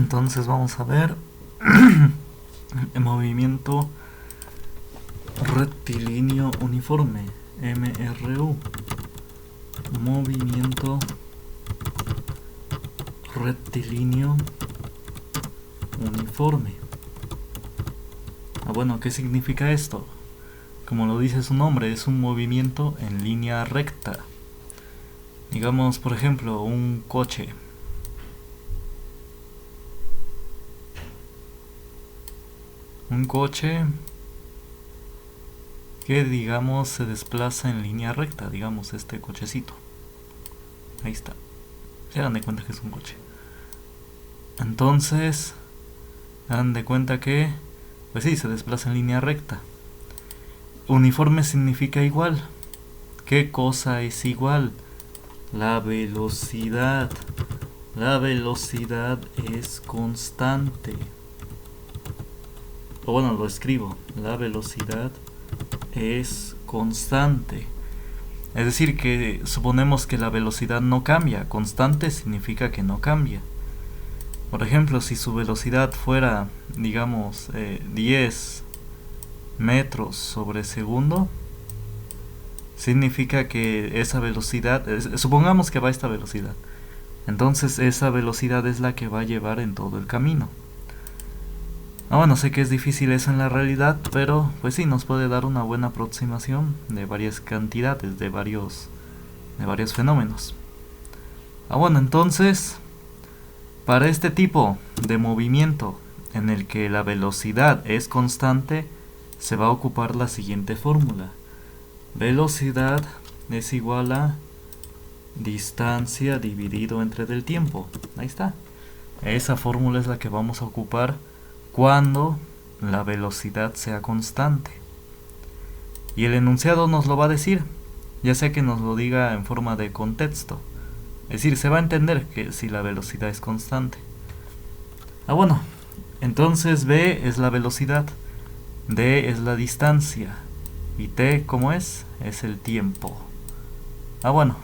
Entonces vamos a ver el movimiento rectilíneo uniforme, MRU. Movimiento rectilíneo uniforme. Bueno, ¿qué significa esto? Como lo dice su nombre, es un movimiento en línea recta. Digamos, por ejemplo, un coche. Un coche que, digamos, se desplaza en línea recta. Digamos, este cochecito. Ahí está. Se dan de cuenta que es un coche. Entonces, dan de cuenta que, pues sí, se desplaza en línea recta. Uniforme significa igual. ¿Qué cosa es igual? La velocidad. La velocidad es constante. O bueno, lo escribo. La velocidad es constante. Es decir, que suponemos que la velocidad no cambia. Constante significa que no cambia. Por ejemplo, si su velocidad fuera, digamos, 10 metros sobre segundo, significa que esa velocidad, supongamos que va a esta velocidad, entonces esa velocidad es la que va a llevar en todo el camino. Bueno, sé que es difícil eso en la realidad, pero pues sí, nos puede dar una buena aproximación de varias cantidades, de varios fenómenos. Bueno, entonces, para este tipo de movimiento en el que la velocidad es constante, se va a ocupar la siguiente fórmula. Velocidad es igual a distancia dividido entre del tiempo. Ahí está. Esa fórmula es la que vamos a ocupar cuando la velocidad sea constante. Y el enunciado nos lo va a decir, ya sea que nos lo diga en forma de contexto. Es decir, se va a entender que si la velocidad es constante. Bueno, entonces v es la velocidad, d es la distancia y t, ¿cómo es? Es el tiempo. Bueno,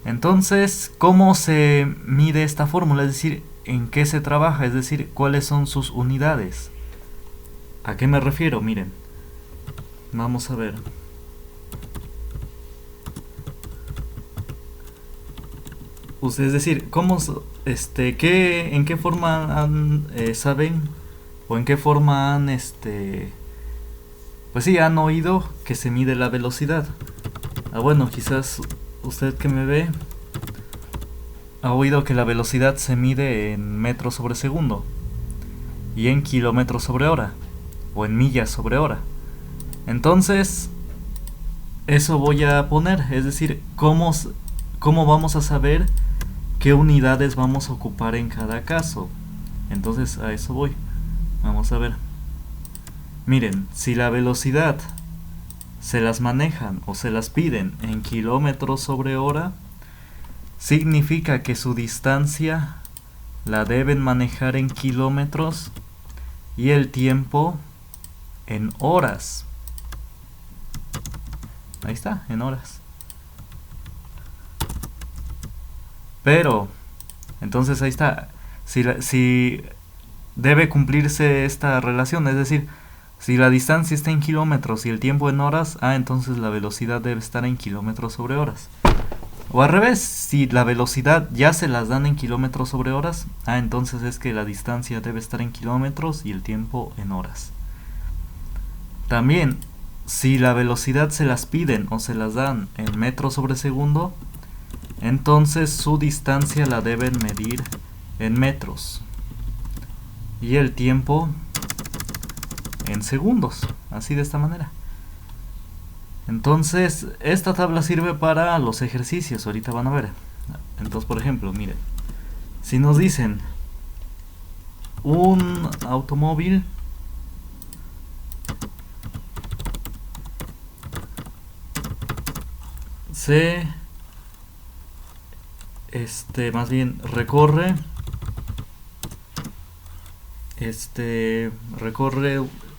entonces, ¿cómo se mide esta fórmula? Es decir, ¿en qué se trabaja? Es decir, ¿cuáles son sus unidades? ¿A qué me refiero? Miren, vamos a ver. Es decir, ¿cómo, en qué forma saben o en qué forma han, pues sí, han oído que se mide la velocidad? Bueno, quizás usted que me ve ha oído que la velocidad se mide en metros sobre segundo y en kilómetros sobre hora o en millas sobre hora. Entonces, eso voy a poner, es decir, ¿cómo vamos a saber qué unidades vamos a ocupar en cada caso? Entonces a eso voy. Vamos a ver. Miren, si la velocidad se las manejan o se las piden en kilómetros sobre hora, significa que su distancia la deben manejar en kilómetros y el tiempo en horas. Ahí está, en horas. Pero, entonces ahí está. Si debe cumplirse esta relación, es decir, si la distancia está en kilómetros y el tiempo en horas, entonces la velocidad debe estar en kilómetros sobre horas. O al revés, si la velocidad ya se las dan en kilómetros sobre horas, entonces es que la distancia debe estar en kilómetros y el tiempo en horas. También, si la velocidad se las piden o se las dan en metros sobre segundo, entonces su distancia la deben medir en metros y el tiempo en segundos, así de esta manera. Entonces, esta tabla sirve para los ejercicios, ahorita van a ver. Entonces, por ejemplo, miren, si nos dicen un automóvil se más bien recorre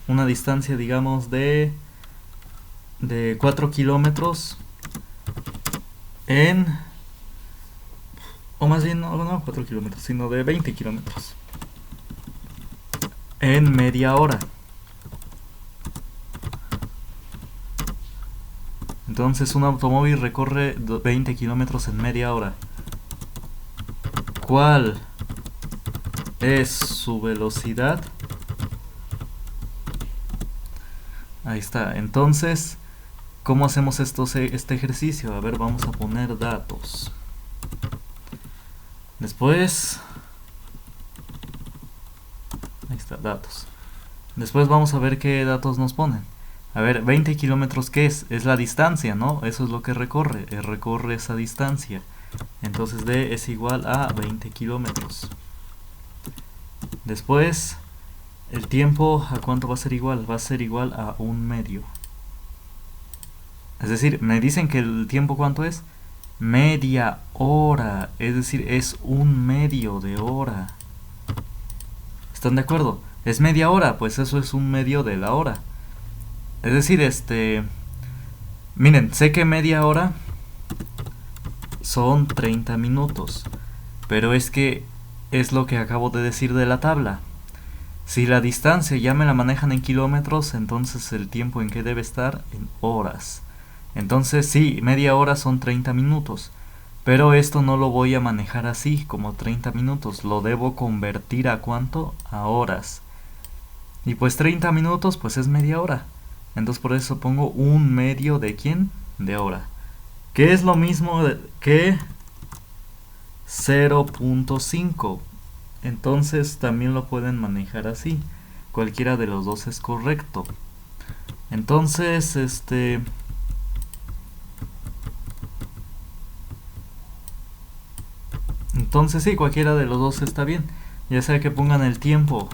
una distancia, digamos, de 4 kilómetros en, o más bien no 4 kilómetros, sino de 20 kilómetros. en media hora. Entonces un automóvil recorre 20 kilómetros en media hora. ¿Cuál es su velocidad? Ahí está. Entonces, ¿cómo hacemos este ejercicio? A ver, vamos a poner datos. Después... Ahí está, datos. Después vamos a ver qué datos nos ponen. A ver, 20 kilómetros, ¿qué es? Es la distancia, ¿no? Eso es lo que recorre. Recorre esa distancia. Entonces D es igual a 20 kilómetros. Después, el tiempo, ¿a cuánto va a ser igual? Va a ser igual a 1/2. Es decir, me dicen que el tiempo, ¿cuánto es? Media hora. Es decir, es 1/2 de hora. ¿Están de acuerdo? Es media hora, pues eso es 1/2 de la hora. Es decir, miren, sé que media hora son 30 minutos. Pero es que es lo que acabo de decir de la tabla. Si la distancia ya me la manejan en kilómetros, entonces el tiempo en que debe estar en horas. Entonces sí, media hora son 30 minutos. Pero esto no lo voy a manejar así, como 30 minutos. Lo debo convertir a ¿cuánto? A horas. Y pues 30 minutos pues es media hora. Entonces por eso pongo 1/2 de ¿quién? De hora. Que es lo mismo que 0.5. Entonces también lo pueden manejar así. Cualquiera de los dos es correcto. Entonces, Entonces sí, cualquiera de los dos está bien. Ya sea que pongan el tiempo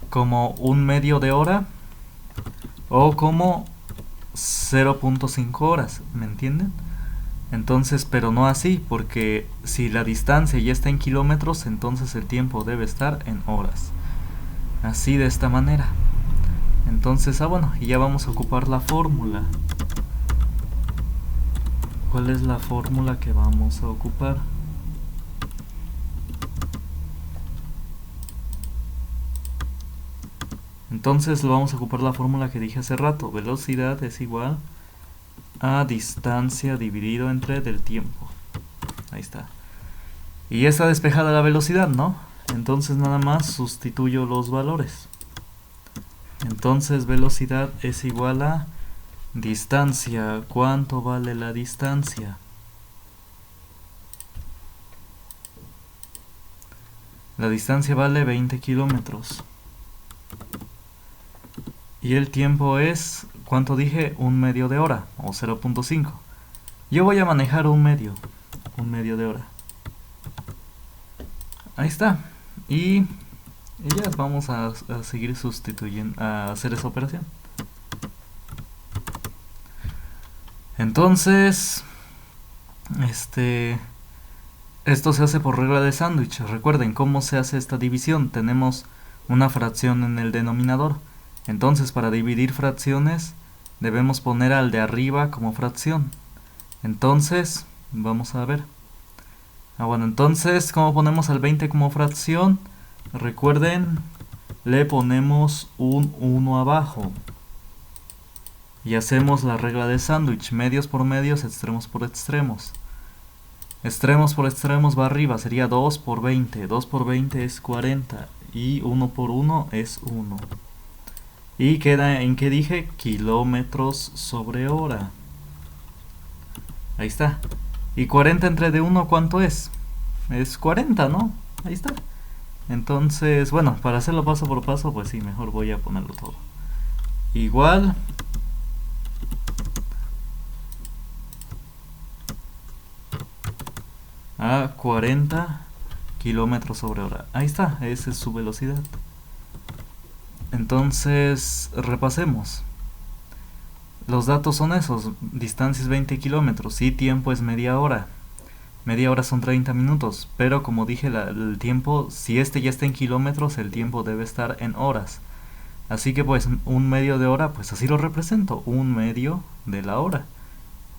como 1/2 de hora o como 0.5 horas, ¿me entienden? Entonces, pero no así, porque si la distancia ya está en kilómetros, entonces el tiempo debe estar en horas. Así, de esta manera. Entonces, bueno, y ya vamos a ocupar la fórmula. ¿Cuál es la fórmula que vamos a ocupar? Entonces vamos a ocupar la fórmula que dije hace rato. Velocidad es igual a distancia dividido entre del tiempo. Ahí está. Y ya está despejada la velocidad, ¿no? Entonces nada más sustituyo los valores. Entonces velocidad es igual a distancia. ¿Cuánto vale la distancia? La distancia vale 20 kilómetros. Y el tiempo es, ¿cuánto dije? 1/2 de hora, o 0.5. Yo voy a manejar 1/2 de hora. Ahí está. Y ya vamos a seguir sustituyendo, a hacer esa operación. Entonces, esto se hace por regla de sándwich. Recuerden cómo se hace esta división. Tenemos una fracción en el denominador. Entonces, para dividir fracciones, debemos poner al de arriba como fracción. Entonces, vamos a ver. Bueno, entonces, ¿cómo ponemos al 20 como fracción? Recuerden, le ponemos un 1 abajo. Y hacemos la regla de sándwich. Medios por medios, extremos por extremos. Extremos por extremos va arriba, sería 2 por 20. 2 por 20 es 40. Y 1 por 1 es 1. Y queda en que dije kilómetros sobre hora. Ahí está. Y 40 entre de 1, ¿cuánto es? Es 40, ¿no? Ahí está. Entonces, bueno, para hacerlo paso por paso, pues sí, mejor voy a ponerlo todo. Igual a 40 kilómetros sobre hora. Ahí está, esa es su velocidad. Entonces, repasemos. Los datos son esos. Distancia es 20 kilómetros y tiempo es media hora. Media hora son 30 minutos. Pero como dije, el tiempo, si ya está en kilómetros, el tiempo debe estar en horas. Así que pues 1/2 de hora, pues así lo represento. 1/2 de la hora.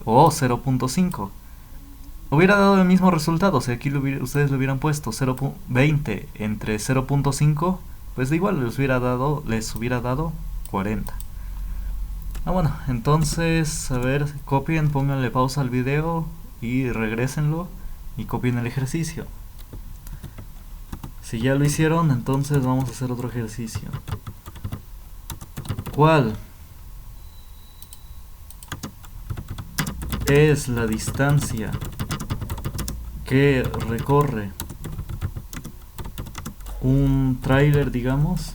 O 0.5. Hubiera dado el mismo resultado si aquí ustedes lo hubieran puesto 0.20 entre 0.5 pues igual les hubiera dado 40. Bueno, entonces, a ver, copien, pónganle pausa al video y regrésenlo y copien el ejercicio. Si ya lo hicieron, entonces vamos a hacer otro ejercicio. ¿Cuál es la distancia que recorre un tráiler, digamos?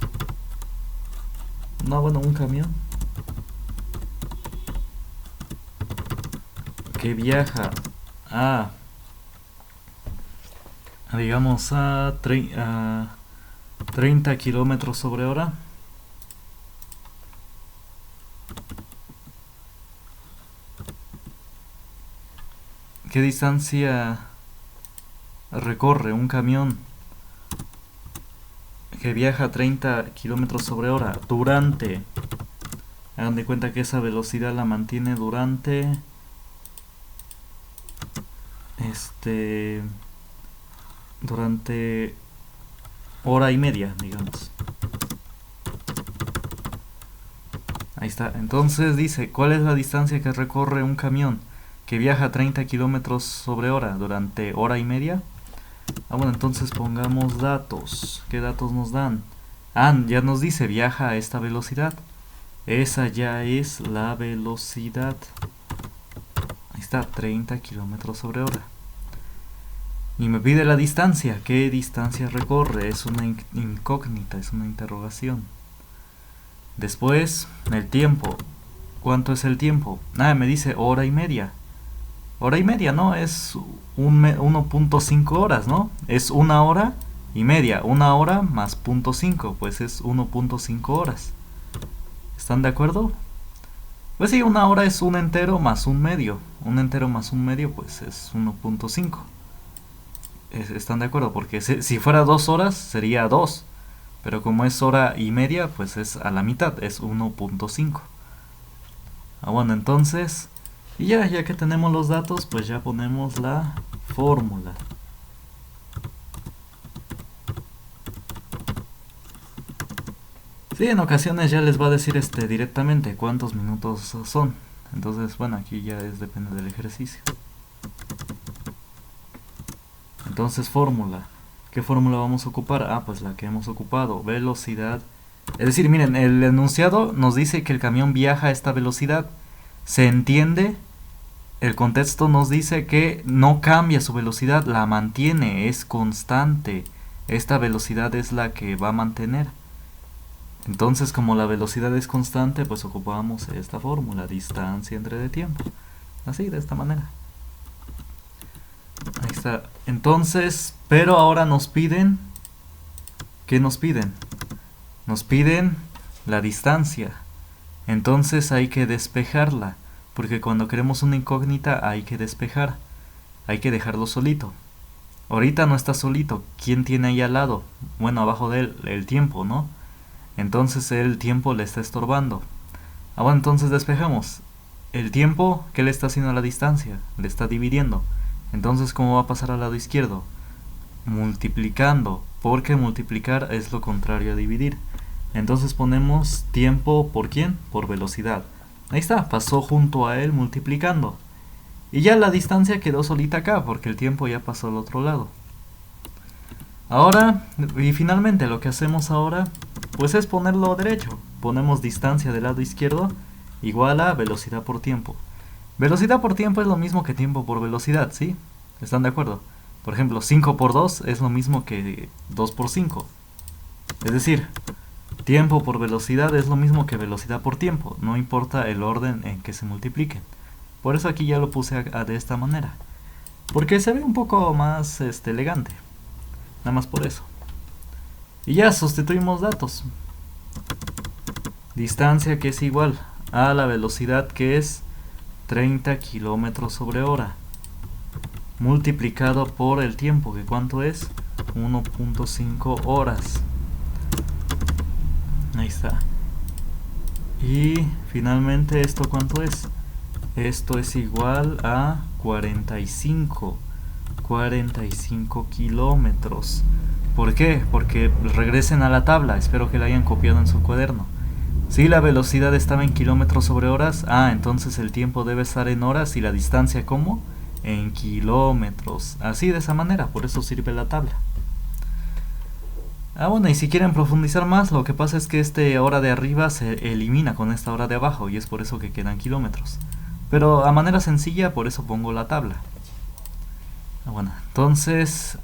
No, bueno, un camión que viaja digamos a 30 kilómetros sobre hora. ¿Qué distancia recorre un camión que viaja a 30 kilómetros sobre hora durante? Hagan de cuenta que esa velocidad la mantiene durante durante hora y media, digamos. Ahí está. Entonces dice, ¿cuál es la distancia que recorre un camión que viaja a 30 kilómetros sobre hora durante hora y media? Bueno, entonces pongamos datos. ¿Qué datos nos dan? Ya nos dice, viaja a esta velocidad. Esa ya es la velocidad. Ahí está, 30 kilómetros sobre hora. Y me pide la distancia. ¿Qué distancia recorre? Es una incógnita, es una interrogación. Después, el tiempo. ¿Cuánto es el tiempo? Me dice hora y media. Hora y media, ¿no? Es 1.5 horas, ¿no? Es una hora y media. Una hora más 0.5, pues es 1.5 horas. ¿Están de acuerdo? Pues sí, una hora es un entero más un medio. Un entero más un medio, pues es 1.5. ¿Están de acuerdo? Porque si fuera 2 horas, sería 2. Pero como es hora y media, pues es a la mitad, es 1.5. Bueno, entonces, y ya que tenemos los datos, pues ya ponemos la fórmula. Sí, en ocasiones ya les va a decir directamente cuántos minutos son. Entonces, bueno, aquí ya depende del ejercicio. Entonces, fórmula. ¿Qué fórmula vamos a ocupar? Pues la que hemos ocupado, velocidad. Es decir, miren, el enunciado nos dice que el camión viaja a esta velocidad. ¿Se entiende? El contexto nos dice que no cambia su velocidad, la mantiene, es constante. Esta velocidad es la que va a mantener. Entonces, como la velocidad es constante, pues ocupamos esta fórmula, distancia entre de tiempo. Así, de esta manera. Ahí está. Entonces, pero ahora nos piden... ¿Qué nos piden? Nos piden la distancia. Entonces hay que despejarla. Porque cuando queremos una incógnita hay que despejar. Hay que dejarlo solito. Ahorita no está solito. ¿Quién tiene ahí al lado? Bueno, abajo de él, el tiempo, ¿no? Entonces el tiempo le está estorbando. Bueno, entonces despejamos. El tiempo, ¿qué le está haciendo a la distancia? Le está dividiendo. Entonces, ¿cómo va a pasar al lado izquierdo? Multiplicando, porque multiplicar es lo contrario a dividir. Entonces ponemos tiempo por ¿quién? Por velocidad. Ahí está, pasó junto a él multiplicando. Y ya la distancia quedó solita acá, porque el tiempo ya pasó al otro lado. Ahora, y finalmente lo que hacemos ahora, pues es ponerlo derecho. Ponemos distancia del lado izquierdo igual a velocidad por tiempo. Velocidad por tiempo es lo mismo que tiempo por velocidad, ¿sí? ¿Están de acuerdo? Por ejemplo, 5 por 2 es lo mismo que 2 por 5. Es decir, tiempo por velocidad es lo mismo que velocidad por tiempo. No importa el orden en que se multipliquen. Por eso aquí ya lo puse de esta manera. Porque se ve un poco más elegante. Nada más por eso. Y ya sustituimos datos. Distancia que es igual a la velocidad que es 30 kilómetros sobre hora. Multiplicado por el tiempo, que ¿cuánto es? 1.5 horas. Ahí está. Y finalmente, ¿esto cuánto es? Esto es igual a 45 kilómetros. ¿Por qué? Porque regresen a la tabla, espero que la hayan copiado en su cuaderno. Si la velocidad estaba en kilómetros sobre horas, entonces el tiempo debe estar en horas y la distancia ¿cómo? En kilómetros. Así de esa manera, por eso sirve la tabla. Bueno, y si quieren profundizar más, lo que pasa es que esta hora de arriba se elimina con esta hora de abajo y es por eso que quedan kilómetros. Pero a manera sencilla, por eso pongo la tabla. Bueno, entonces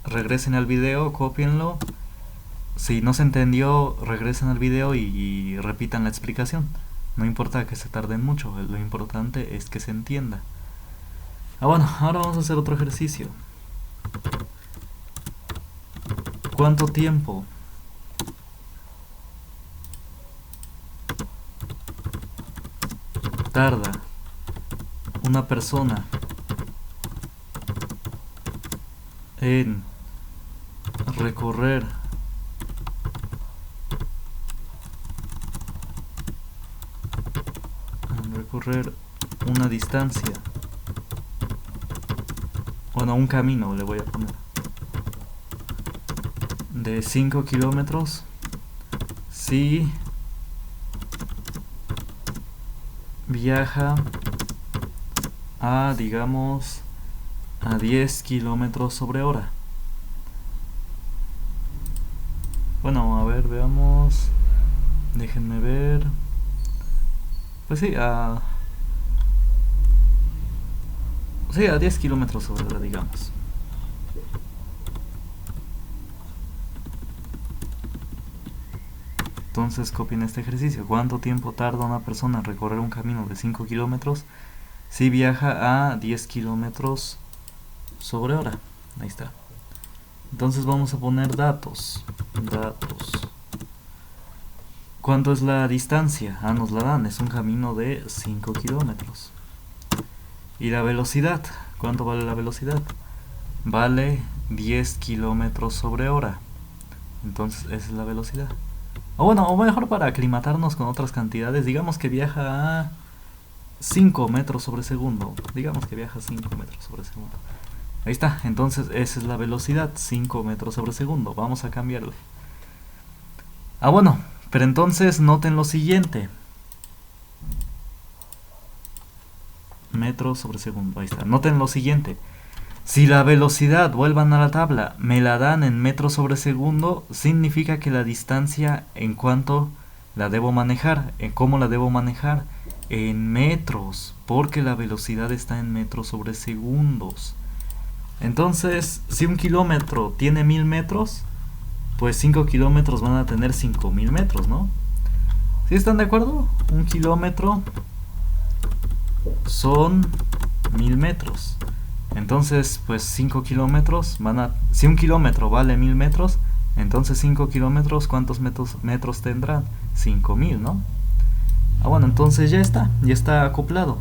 regresen al video, cópienlo. Si no se entendió, regresen al video y repitan la explicación. No importa que se tarden mucho, lo importante es que se entienda. Bueno, ahora vamos a hacer otro ejercicio. ¿Cuánto tiempo tarda una persona en recorrer una distancia? Bueno, un camino le voy a poner de 5 kilómetros si viaja digamos a 10 kilómetros sobre hora. Bueno, a ver, veamos. Déjenme ver. Pues sí, a 10 kilómetros sobre hora, digamos. Entonces copien este ejercicio. ¿Cuánto tiempo tarda una persona en recorrer un camino de 5 kilómetros si viaja a 10 kilómetros sobre hora? Ahí está. Entonces vamos a poner datos. ¿Cuánto es la distancia? Nos la dan, es un camino de 5 kilómetros. ¿Y la velocidad? ¿Cuánto vale la velocidad? Vale 10 kilómetros sobre hora. Entonces esa es la velocidad. O mejor para aclimatarnos con otras cantidades, digamos que viaja a 5 metros sobre segundo. Digamos que viaja a 5 metros sobre segundo. Ahí está, entonces esa es la velocidad, 5 metros sobre segundo. Vamos a cambiarle. Pero entonces noten lo siguiente. Metros sobre segundo, ahí está. Noten lo siguiente. Si la velocidad, vuelvan a la tabla, me la dan en metros sobre segundo, significa que la distancia en cuánto la debo manejar, en cómo la debo manejar, en metros, porque la velocidad está en metros sobre segundos. Entonces, si un kilómetro tiene 1000 metros, pues 5 kilómetros van a tener 5000 metros, ¿no? ¿Sí están de acuerdo? Un kilómetro son 1000 metros. Entonces, pues 5 kilómetros si un kilómetro vale 1000 metros, entonces 5 kilómetros, ¿cuántos metros tendrán? 5000, ¿no? Entonces ya está acoplado.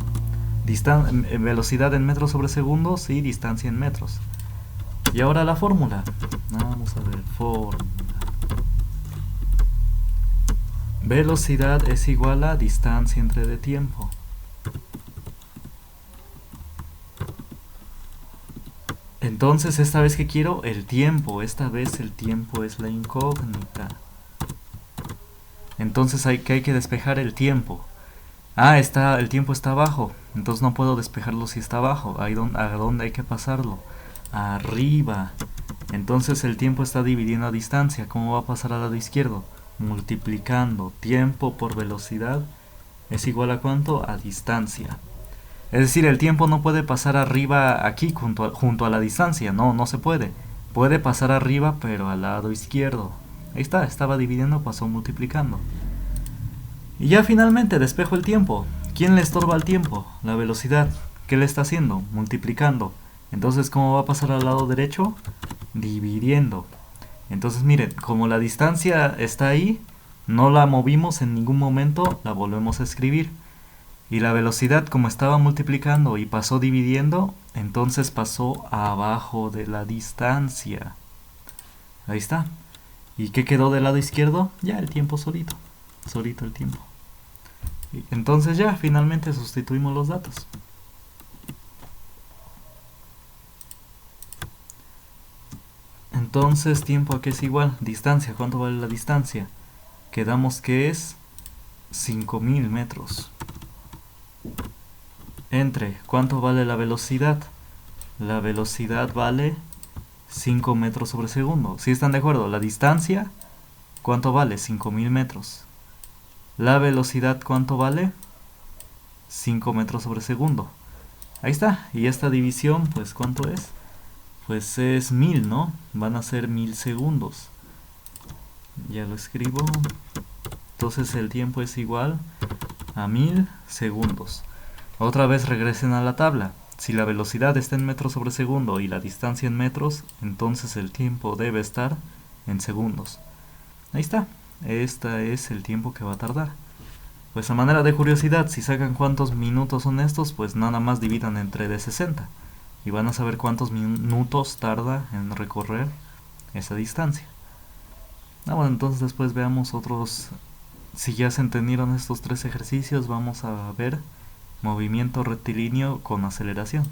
Velocidad en metros sobre segundos y distancia en metros. Y ahora la fórmula. Vamos a ver, fórmula. Velocidad es igual a distancia entre de tiempo. Entonces, esta vez que quiero el tiempo. Esta vez el tiempo es la incógnita. Entonces hay que despejar el tiempo. El tiempo está abajo. Entonces no puedo despejarlo si está abajo. ¿A dónde hay que pasarlo? Arriba. Entonces el tiempo está dividiendo a distancia. ¿Cómo va a pasar al lado izquierdo? Multiplicando. Tiempo por velocidad es igual a ¿cuánto? A distancia. Es decir, el tiempo no puede pasar arriba aquí junto a la distancia. No se puede. Puede pasar arriba pero al lado izquierdo. Ahí está, estaba dividiendo, pasó multiplicando. Y ya finalmente despejo el tiempo. ¿Quién le estorba al tiempo? La velocidad. ¿Qué le está haciendo? Multiplicando. Entonces, ¿cómo va a pasar al lado derecho? Dividiendo. Entonces, miren, como la distancia está ahí, no la movimos en ningún momento, la volvemos a escribir. Y la velocidad, como estaba multiplicando y pasó dividiendo, entonces pasó abajo de la distancia. Ahí está. ¿Y qué quedó del lado izquierdo? Ya el tiempo solito. Solito el tiempo. Y entonces ya, finalmente sustituimos los datos. Entonces, ¿tiempo a qué es igual? Distancia, ¿cuánto vale la distancia? Quedamos que es 5000 metros. Entre, ¿cuánto vale la velocidad? La velocidad vale 5 metros sobre segundo. ¿Sí están de acuerdo? La distancia, ¿cuánto vale? 5000 metros. La velocidad, ¿cuánto vale? 5 metros sobre segundo. Ahí está. Y esta división, pues, ¿cuánto es? Pues es 1000, ¿no? Van a ser 1000 segundos. Ya lo escribo. Entonces el tiempo es igual a 1000 segundos. Otra vez regresen a la tabla. Si la velocidad está en metros sobre segundo y la distancia en metros, entonces el tiempo debe estar en segundos. Ahí está. Este es el tiempo que va a tardar. Pues a manera de curiosidad, si sacan cuántos minutos son estos, pues nada más dividan entre de 60 y van a saber cuántos minutos tarda en recorrer esa distancia. Bueno, entonces después veamos otros. Si ya se entendieron estos tres ejercicios, vamos a ver movimiento rectilíneo con aceleración.